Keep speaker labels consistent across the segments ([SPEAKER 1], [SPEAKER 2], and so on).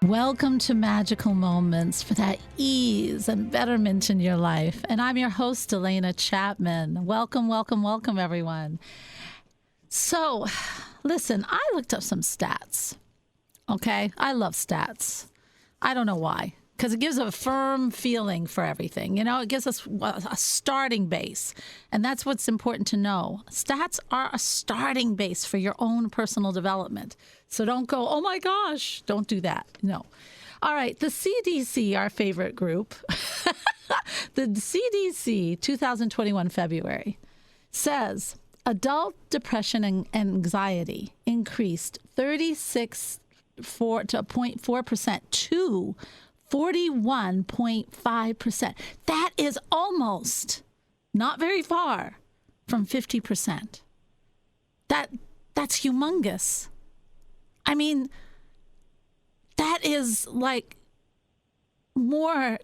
[SPEAKER 1] Welcome to Magical Moments for that ease and betterment in your life. And I'm your host, Elena Chapman. Welcome, welcome, welcome, everyone. So, listen, I looked up some stats. Okay? I love stats. I don't know why. Because it gives a firm feeling for everything. You know, it gives us a starting base. And that's what's important to know. Stats are a starting base for your own personal development. So don't go, oh my gosh, don't do that. No. All right, the CDC, our favorite group, the CDC 2021 February says adult depression and anxiety increased 36.4% to 41.5%. That is almost not very far from 50%. That's humongous. I mean, that is like more,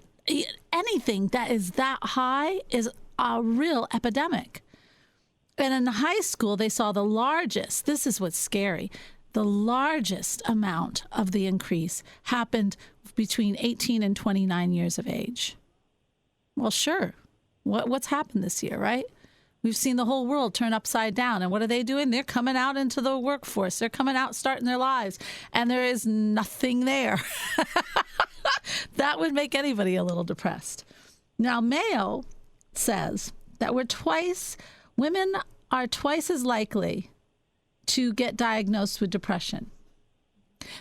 [SPEAKER 1] anything that is that high is a real epidemic. And in high school, they saw the largest, this is what's scary, the largest amount of the increase happened between 18 and 29 years of age. Well, sure. What's happened this year, right? We've seen the whole world turn upside down. And what are they doing? They're coming out into the workforce. They're coming out, starting their lives. And there is nothing there. That would make anybody a little depressed. Now, Mayo says that women are twice as likely to get diagnosed with depression.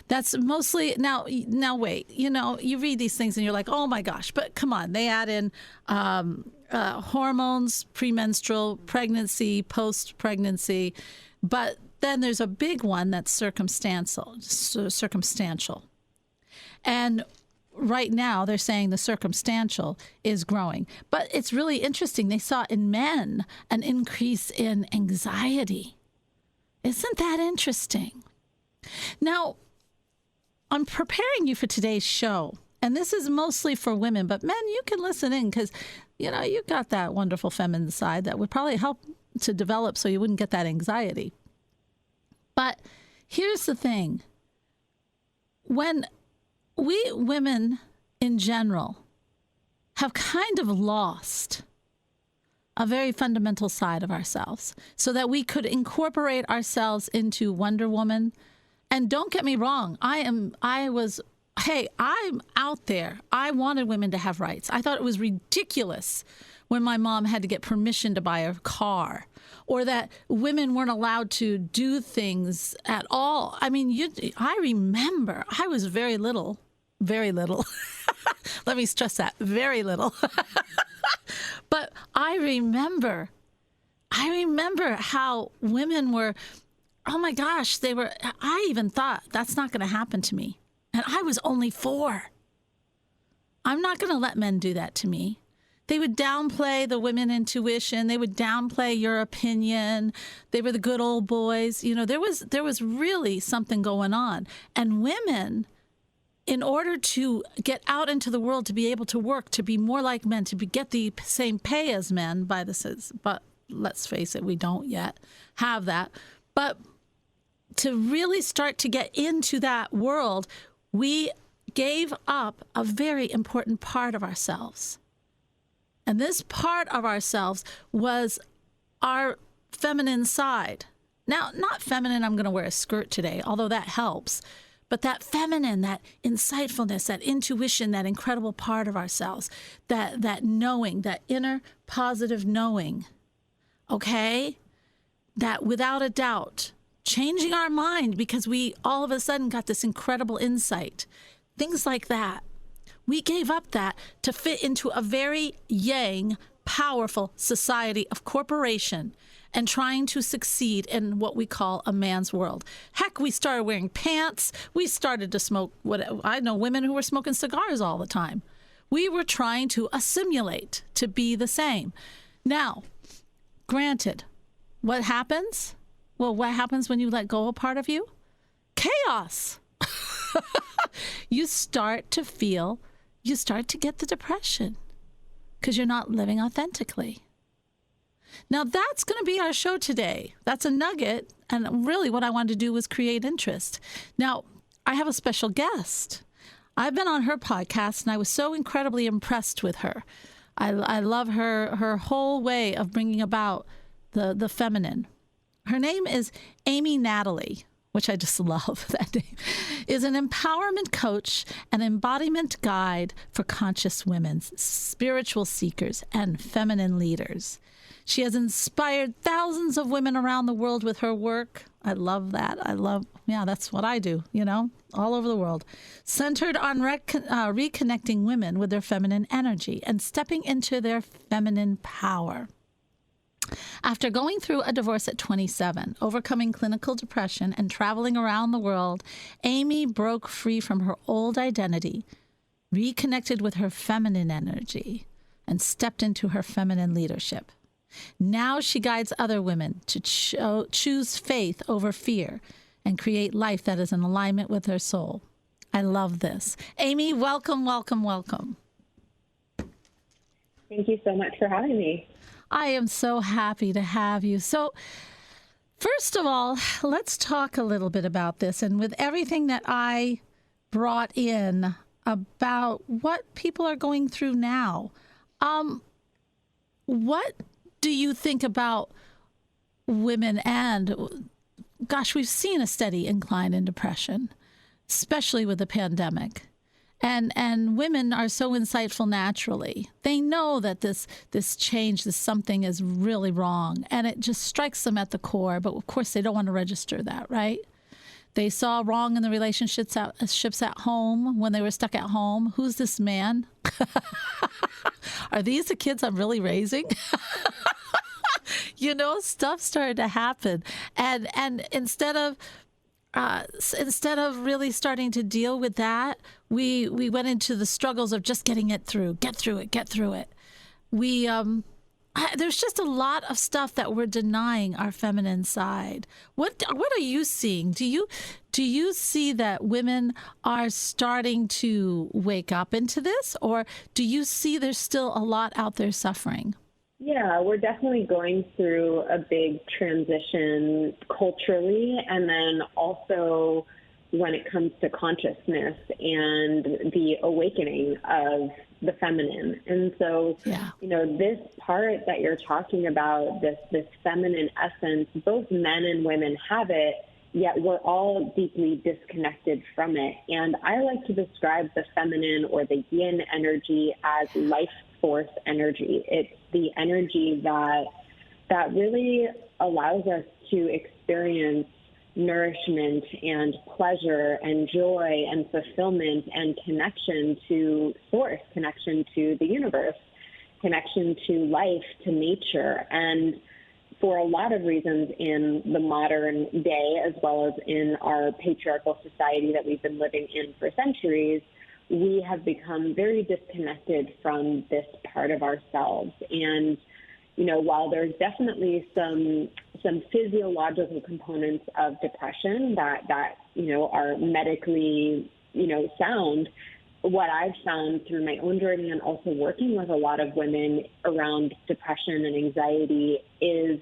[SPEAKER 1] That's mostly, now wait, you know, you read these things and you're like, oh my gosh, but come on, they add in hormones, premenstrual, pregnancy, post-pregnancy, but then there's a big one that's circumstantial. And right now they're saying the circumstantial is growing, but it's really interesting. They saw in men an increase in anxiety. Isn't that interesting? Now, I'm preparing you for today's show, and this is mostly for women, but men, you can listen in because, you know, you've got that wonderful feminine side that would probably help to develop so you wouldn't get that anxiety. But here's the thing. When we women in general have kind of lost a very fundamental side of ourselves so that we could incorporate ourselves into Wonder Woman. And don't get me wrong, I'm out there. I wanted women to have rights. I thought it was ridiculous when my mom had to get permission to buy a car or that women weren't allowed to do things at all. I mean, I remember I was very little. Let me stress that, very little. But I remember how women were, oh my gosh, I even thought that's not going to happen to me. And I was only 4. I'm not going to let men do that to me. They would downplay the women intuition. They would downplay your opinion. They were the good old boys. You know, there was really something going on. And women, in order to get out into the world, to be able to work, to be more like men, to get the same pay as men, but let's face it, we don't yet have that. But to really start to get into that world, we gave up a very important part of ourselves. And this part of ourselves was our feminine side. Now, not feminine, I'm going to wear a skirt today, although that helps. But that feminine, that insightfulness, that intuition, that incredible part of ourselves, that knowing, that inner positive knowing, okay? That without a doubt, changing our mind because we all of a sudden got this incredible insight. Things like that. We gave up that to fit into a very yang, powerful society of corporation and trying to succeed in what we call a man's world. Heck, we started wearing pants. We started to smoke, I know women who were smoking cigars all the time. We were trying to assimilate, to be the same. Now, granted, what happens? Well, what happens when you let go a part of you? Chaos. You start to get the depression because you're not living authentically. Now, that's going to be our show today. That's a nugget. And really what I wanted to do was create interest. Now, I have a special guest. I've been on her podcast, and I was so incredibly impressed with her. I love her whole way of bringing about the feminine. Her name is Amy Natalie, which I just love that name, is an empowerment coach and embodiment guide for conscious women, spiritual seekers, and feminine leaders. She has inspired thousands of women around the world with her work. I love that. That's what I do, all over the world. Centered on reconnecting women with their feminine energy and stepping into their feminine power. After going through a divorce at 27, overcoming clinical depression, and traveling around the world, Amy broke free from her old identity, reconnected with her feminine energy, and stepped into her feminine leadership. Now she guides other women to choose faith over fear and create life that is in alignment with their soul. I love this. Amy, welcome, welcome, welcome.
[SPEAKER 2] Thank you so much for having me.
[SPEAKER 1] I am so happy to have you. So, first of all, let's talk a little bit about this. And with everything that I brought in about what people are going through now, what do you think about women? And gosh, we've seen a steady incline in depression, especially with the pandemic. And women are so insightful naturally. They know that this change, this something is really wrong, and it just strikes them at the core. But of course, they don't want to register that, right? They saw wrong in the relationships at home when they were stuck at home. Who's this man? Are these the kids I'm really raising? Stuff started to happen, and instead of really starting to deal with that, we went into the struggles of just getting it through, get through it. There's just a lot of stuff that we're denying our feminine side. What are you seeing? Do you see that women are starting to wake up into this, or do you see there's still a lot out there suffering?
[SPEAKER 2] Yeah, we're definitely going through a big transition culturally, and then also when it comes to consciousness and the awakening of the feminine. And so, this part that you're talking about, this feminine essence, both men and women have it, yet we're all deeply disconnected from it. And I like to describe the feminine or the yin energy as life force energy. It's the energy that really allows us to experience nourishment and pleasure and joy and fulfillment and connection to source, connection to the universe, connection to life, to nature. And for a lot of reasons in the modern day, as well as in our patriarchal society that we've been living in for centuries, we have become very disconnected from this part of ourselves. And, while there's definitely some physiological components of depression that are medically, sound, what I've found through my own journey and also working with a lot of women around depression and anxiety is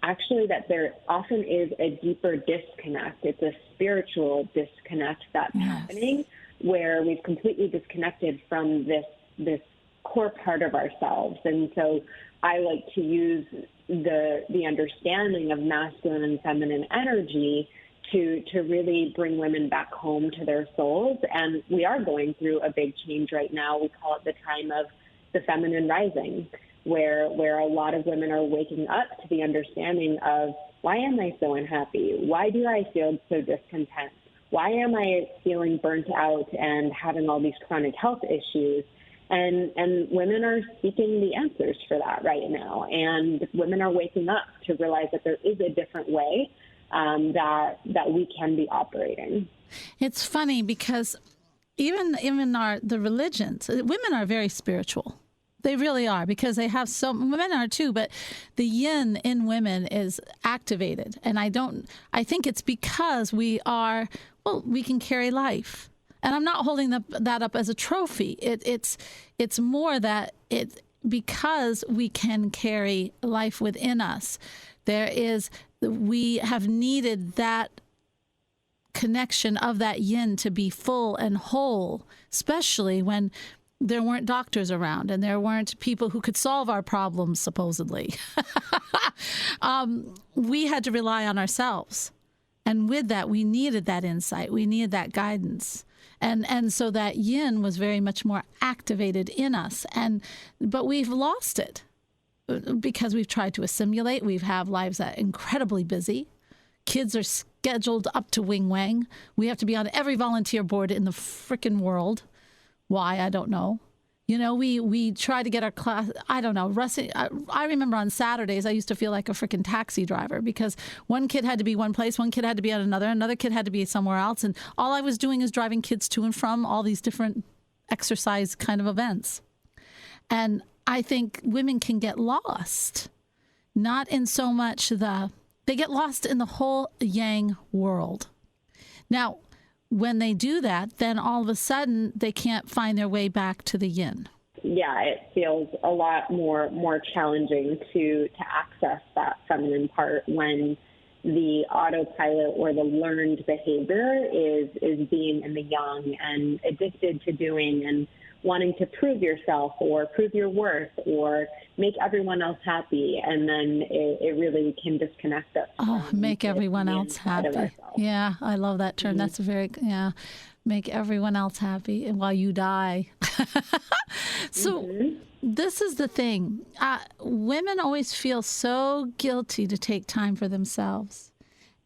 [SPEAKER 2] actually that there often is a deeper disconnect. It's a spiritual disconnect that's happening, where we've completely disconnected from this core part of ourselves. And so I like to use the understanding of masculine and feminine energy to really bring women back home to their souls. And we are going through a big change right now. We call it the time of the feminine rising, where a lot of women are waking up to the understanding of, why am I so unhappy? Why do I feel so discontent? Why am I feeling burnt out and having all these chronic health issues? And women are seeking the answers for that right now. And women are waking up to realize that there is a different way that we can be operating.
[SPEAKER 1] It's funny because even the religions, women are very spiritual. They really are, because they have women are too, but the yin in women is activated. And I think it's because we can carry life. And I'm not holding that up as a trophy. It's more that because we can carry life within us, we have needed that connection of that yin to be full and whole, especially when there weren't doctors around and there weren't people who could solve our problems, supposedly. We had to rely on ourselves. And with that, we needed that insight. We needed that guidance. And so that yin was very much more activated in us. But we've lost it because we've tried to assimilate. We have lives that are incredibly busy. Kids are scheduled up to wing wang. We have to be on every volunteer board in the frickin' world. Why? I don't know. You know, we try to get our class. I don't know. Rusty, I remember on Saturdays, I used to feel like a freaking taxi driver because one kid had to be one place, one kid had to be at another kid had to be somewhere else. And all I was doing is driving kids to and from all these different exercise kind of events. And I think women can get lost, not in so much they get lost in the whole yang world. Now, when they do that, then all of a sudden they can't find their way back to the yin.
[SPEAKER 2] Yeah, it feels a lot more challenging to access that feminine part when the autopilot or the learned behavior is being in the yang and addicted to doing and wanting to prove yourself or prove your worth or make everyone else happy. And then it really can disconnect us.
[SPEAKER 1] Oh, make everyone else happy. Yeah, I love that term. Mm-hmm. That's make everyone else happy while you die. So This is the thing. Women always feel so guilty to take time for themselves.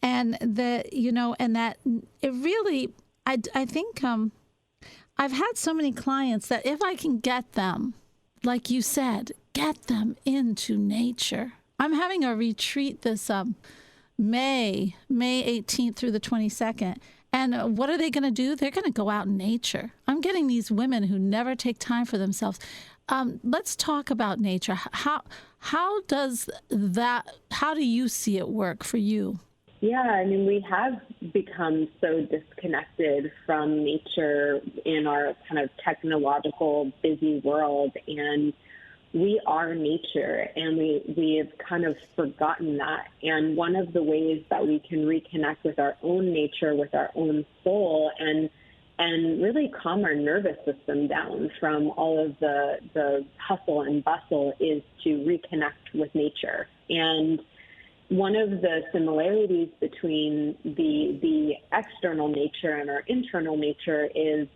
[SPEAKER 1] And that it really, I think, I've had so many clients that if I can get them, like you said, get them into nature. I'm having a retreat this May 18th through the 22nd. And what are they going to do? They're going to go out in nature. I'm getting these women who never take time for themselves. Let's talk about nature. How do you see it work for you?
[SPEAKER 2] Yeah, I mean, we have become so disconnected from nature in our kind of technological, busy world, and we are nature, and we have kind of forgotten that. And one of the ways that we can reconnect with our own nature, with our own soul, and really calm our nervous system down from all of the hustle and bustle is to reconnect with nature. And one of the similarities between the external nature and our internal nature is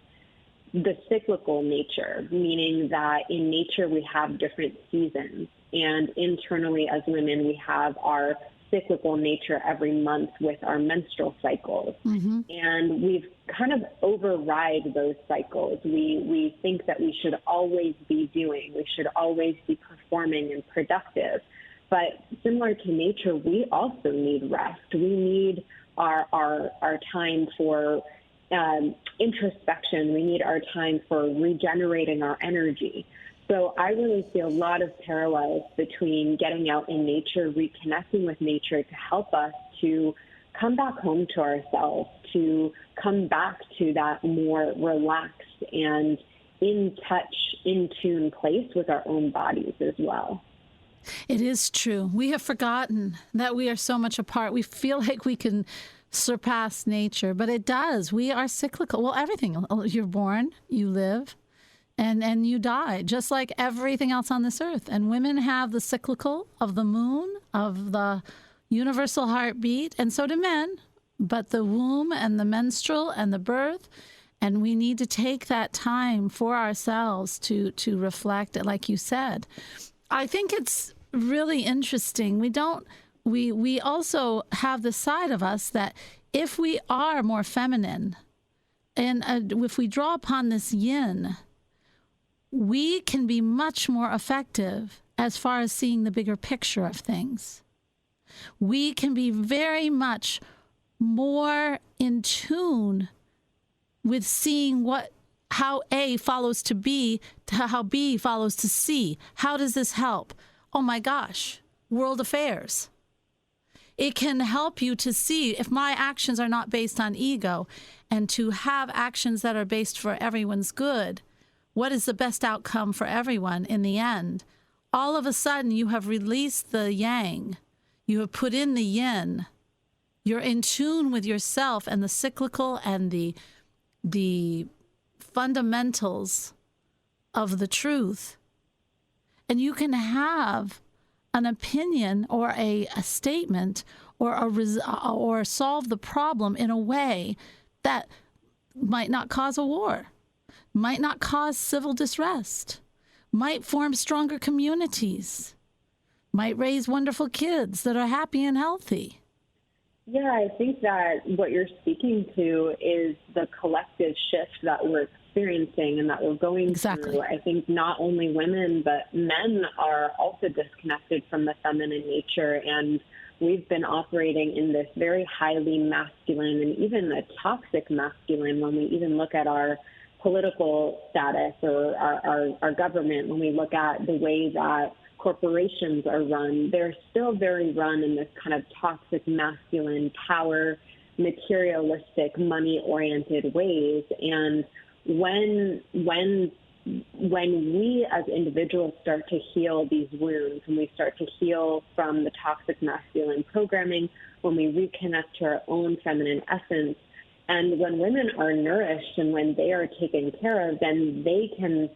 [SPEAKER 2] the cyclical nature, meaning that in nature we have different seasons. And internally as women, we have our cyclical nature every month with our menstrual cycles. Mm-hmm. And we've kind of override those cycles. We think that we should always be doing, we should always be performing and productive. But similar to nature, we also need rest. We need our time for introspection. We need our time for regenerating our energy. So I really see a lot of parallels between getting out in nature, reconnecting with nature to help us to come back home to ourselves, to come back to that more relaxed and in touch, in tune place with our own bodies as well.
[SPEAKER 1] It is true. We have forgotten that we are so much apart. We feel like we can surpass nature, but it does. We are cyclical. Well, everything. You're born, you live, and you die, just like everything else on this earth. And women have the cyclical of the moon, of the universal heartbeat, and so do men, but the womb and the menstrual and the birth. And we need to take that time for ourselves to reflect, like you said. I think it's really interesting. We also have the side of us that if we are more feminine and if we draw upon this yin, we can be much more effective as far as seeing the bigger picture of things. We can be very much more in tune with seeing how A follows to B, to how B follows to C. How does this help? Oh my gosh, world affairs. It can help you to see if my actions are not based on ego and to have actions that are based for everyone's good. What is the best outcome for everyone in the end? All of a sudden, you have released the yang. You have put in the yin. You're in tune with yourself and the cyclical and the fundamentals of the truth. And you can have an opinion or a statement or solve the problem in a way that might not cause a war, might not cause civil disrest, might form stronger communities, might raise wonderful kids that are happy and healthy.
[SPEAKER 2] Yeah, I think that what you're speaking to is the collective shift that we're experiencing and that we're going through. I think not only women, but men are also disconnected from the feminine nature. And we've been operating in this very highly masculine and even a toxic masculine when we even look at our political status or our government, when we look at the way that corporations are run, they're still very run in this kind of toxic, masculine, power, materialistic, money-oriented ways. And when we as individuals start to heal these wounds, when we start to heal from the toxic masculine programming, when we reconnect to our own feminine essence, and when women are nourished and when they are taken care of, then they can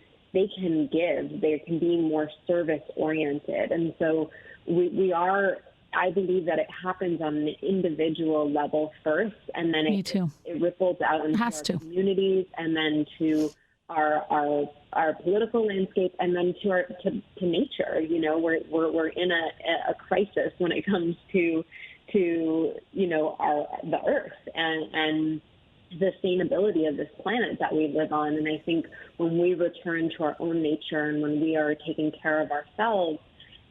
[SPEAKER 2] give, they can be more service-oriented. And so I believe that it happens on an individual level first, and then it ripples out into our communities, and then to our political landscape, and then to nature. You know, we're in a crisis when it comes to the earth and the sustainability of this planet that we live on. And I think when we return to our own nature and when we are taking care of ourselves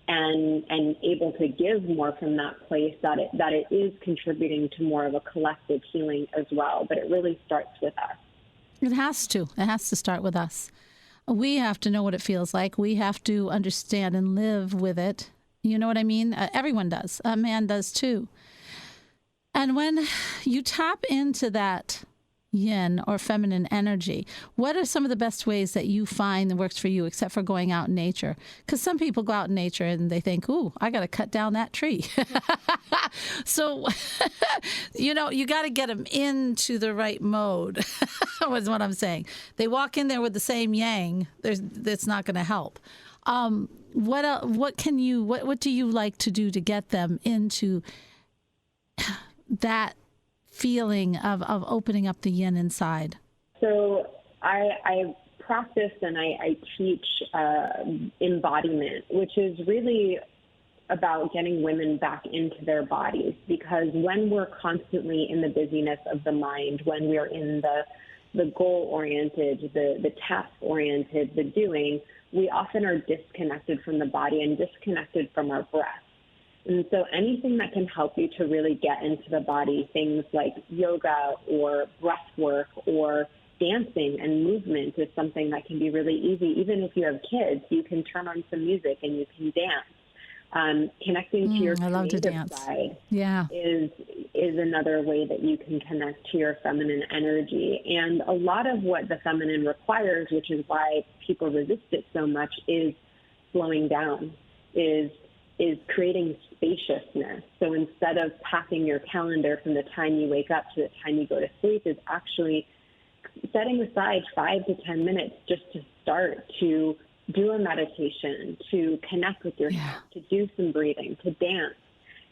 [SPEAKER 2] and able to give more from that place, that it is contributing to more of a collective healing as well. But it really starts with us.
[SPEAKER 1] It has to. It has to start with us. We have to know what it feels like. We have to understand and live with it. You know what I mean? Everyone does. A man does too. And when you tap into that yin or feminine energy, what are some of the best ways that you find that works for you, except for going out in nature? Because some people go out in nature and they think, ooh, I got to cut down that tree. So, you got to get them into the right mode, was what I'm saying. They walk in there with the same yang, that's not going to help. What do you like to do to get them into that feeling of opening up the yin inside?
[SPEAKER 2] So I practice and I teach embodiment, which is really about getting women back into their bodies, because when we're constantly in the busyness of the mind, when we're in the goal-oriented, the task-oriented, the doing, we often are disconnected from the body and disconnected from our breath. And so anything that can help you to really get into the body, things like yoga or breath work or dancing and movement, is something that can be really easy. Even if you have kids, you can turn on some music and you can dance. Connecting to your creative side is another way that you can connect to your feminine energy. And a lot of what the feminine requires, which is why people resist it so much, is slowing down, is creating spaciousness. So instead of packing your calendar from the time you wake up to the time you go to sleep, is actually setting aside 5 to 10 minutes just to start to do a meditation, to connect with yourself, to do some breathing, to dance,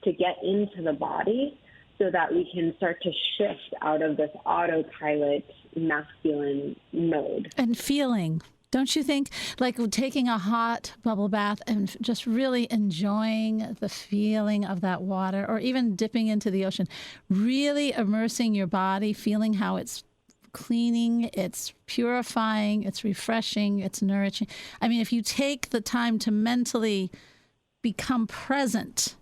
[SPEAKER 2] to get into the body, so that we can start to shift out of this autopilot masculine mode.
[SPEAKER 1] And feeling. Don't you think, like taking a hot bubble bath and just really enjoying the feeling of that water, or even dipping into the ocean, really immersing your body, feeling how it's cleaning, it's purifying, it's refreshing, it's nourishing. I mean, if you take the time to mentally become present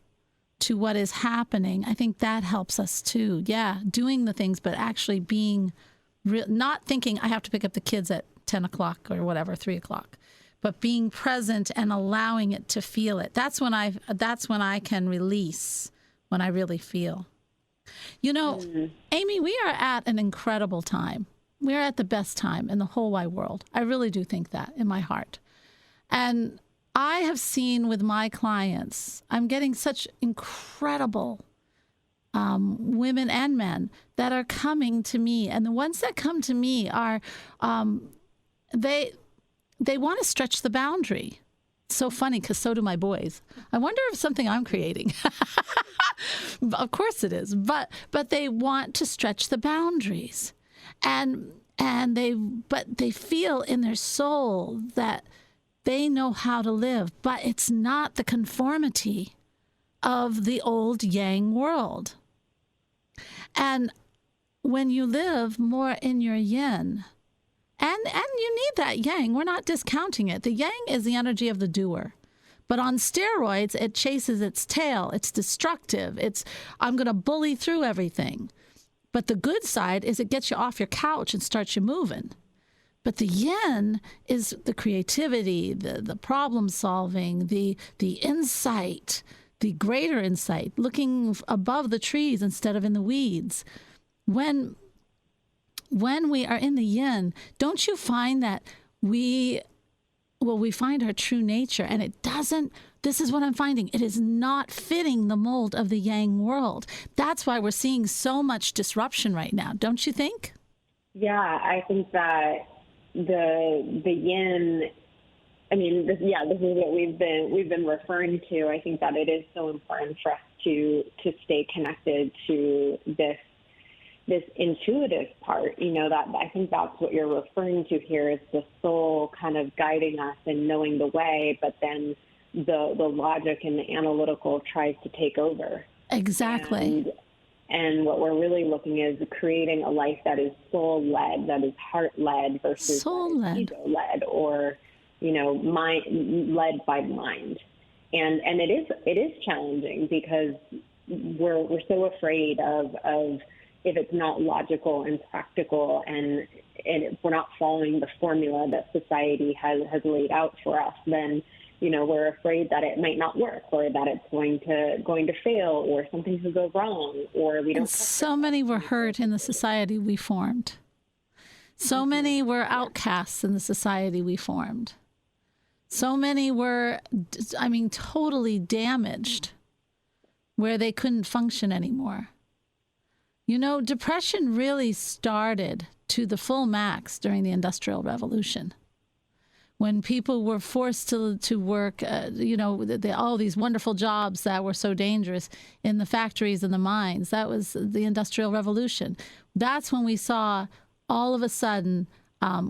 [SPEAKER 1] to what is happening, I think that helps us too. Yeah, doing the things, but actually being not thinking I have to pick up the kids at 10 o'clock or whatever, 3 o'clock, but being present and allowing it to feel it. That's when I can release, when I really feel. Amy, we are at an incredible time. We are at the best time in the whole wide world. I really do think that in my heart. And I have seen with my clients, I'm getting such incredible women and men that are coming to me. And the ones that come to me are, they want to stretch the boundary. It's so funny because so do my boys. I wonder if something I'm creating. Of course it is. But they want to stretch the boundaries. And they feel in their soul that they know how to live, but it's not the conformity of the old yang world. And when you live more in your yin, and you need that yang, we're not discounting it. The yang is the energy of the doer. But on steroids, it chases its tail. It's destructive. I'm going to bully through everything. But the good side is it gets you off your couch and starts you moving. But the yin is the creativity, the problem solving, the insight, the greater insight, looking above the trees instead of in the weeds. When we are in the yin, don't you find that we find our true nature, and this is what I'm finding, it is not fitting the mold of the yang world. That's why we're seeing so much disruption right now, don't you think?
[SPEAKER 2] Yeah, I think that the yin, this is what we've been referring to. I think that it is so important for us to stay connected to this intuitive part, that I think that's what you're referring to here, is the soul kind of guiding us and knowing the way, but then the logic and the analytical tries to take over.
[SPEAKER 1] Exactly.
[SPEAKER 2] And what we're really looking is creating a life that is soul-led, that is heart-led versus ego-led, or, led by mind. And it is challenging because we're so afraid of if it's not logical and practical, and if we're not following the formula that society has laid out for us, then we're afraid that it might not work, or that it's going to fail, or something could go wrong, or we don't.
[SPEAKER 1] And so many were hurt in the society we formed. So many were outcasts in the society we formed. So many were, totally damaged, where they couldn't function anymore. Depression really started to the full max during the Industrial Revolution, when people were forced to work, all these wonderful jobs that were so dangerous in the factories and the mines. That was the Industrial Revolution. That's when we saw all of a sudden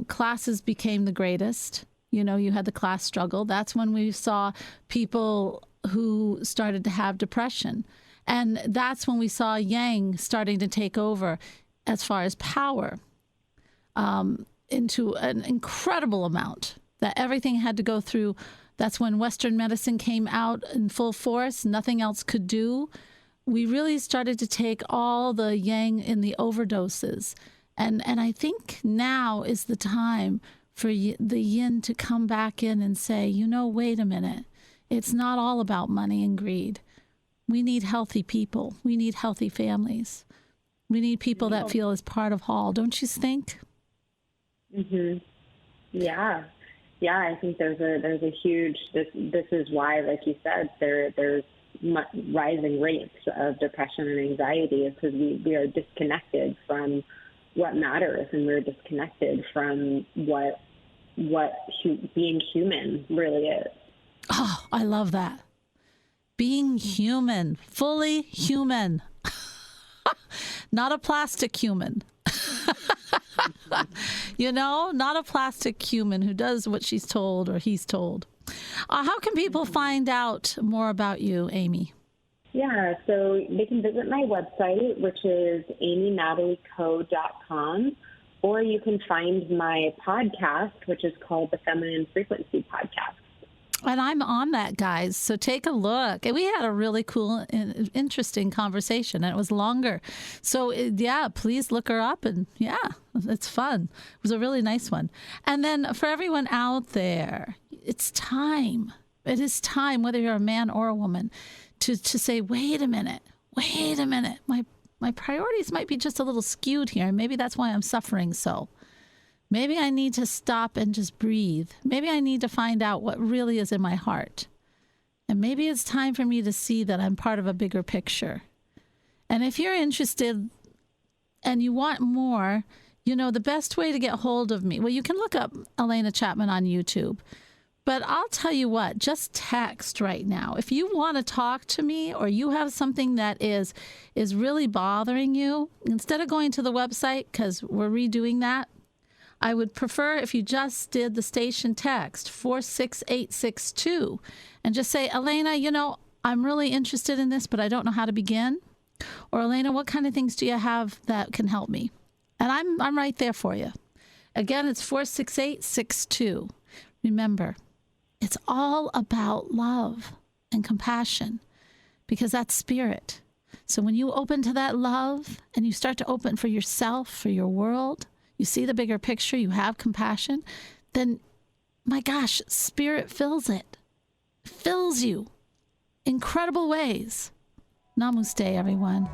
[SPEAKER 1] classes became the greatest. You had the class struggle. That's when we saw people who started to have depression. And that's when we saw yang starting to take over as far as power into an incredible amount that everything had to go through. That's when Western medicine came out in full force. Nothing else could do. We really started to take all the yang in the overdoses. And I think now is the time for the yin to come back in and say, wait a minute. It's not all about money and greed. We need healthy people. We need healthy families. We need people that feel as part of Hall, don't you think?
[SPEAKER 2] Mm-hmm. Yeah. Yeah, I think there's a huge, this is why, like you said, there's rising rates of depression and anxiety, is because we are disconnected from what matters, and we're disconnected from what being human really is.
[SPEAKER 1] Oh, I love that. Being human, fully human, not a plastic human. Not a plastic human who does what she's told or he's told. How can people find out more about you, Amy?
[SPEAKER 2] Yeah, so they can visit my website, which is amynatalieco.com, or you can find my podcast, which is called the Feminine Frequency Podcast.
[SPEAKER 1] And I'm on that, guys. So take a look. And we had a really cool and interesting conversation, and it was longer. So, please look her up. And, it's fun. It was a really nice one. And then for everyone out there, it's time. It is time, whether you're a man or a woman, to say, wait a minute. My priorities might be just a little skewed here. And maybe that's why I'm suffering so. Maybe I need to stop and just breathe. Maybe I need to find out what really is in my heart. And maybe it's time for me to see that I'm part of a bigger picture. And And if you're interested and you want more, you know, the best way to get hold of me, well, you can look up Elena Chapman on YouTube. But I'll tell you what, just text right now. If you want to talk to me or you have something that is really bothering you, instead of going to the website, because we're redoing that, I would prefer if you just did the station text 46862 and just say, Elena, you know, I'm really interested in this, but I don't know how to begin. Or Elena, what kind of things do you have that can help me? And I'm right there for you. Again, it's 46862. Remember, it's all about love and compassion because that's spirit. So when you open to that love and you start to open for yourself, for your world, you see the bigger picture, you have compassion, then, my gosh, spirit fills it, fills you. Incredible ways. Namaste, everyone.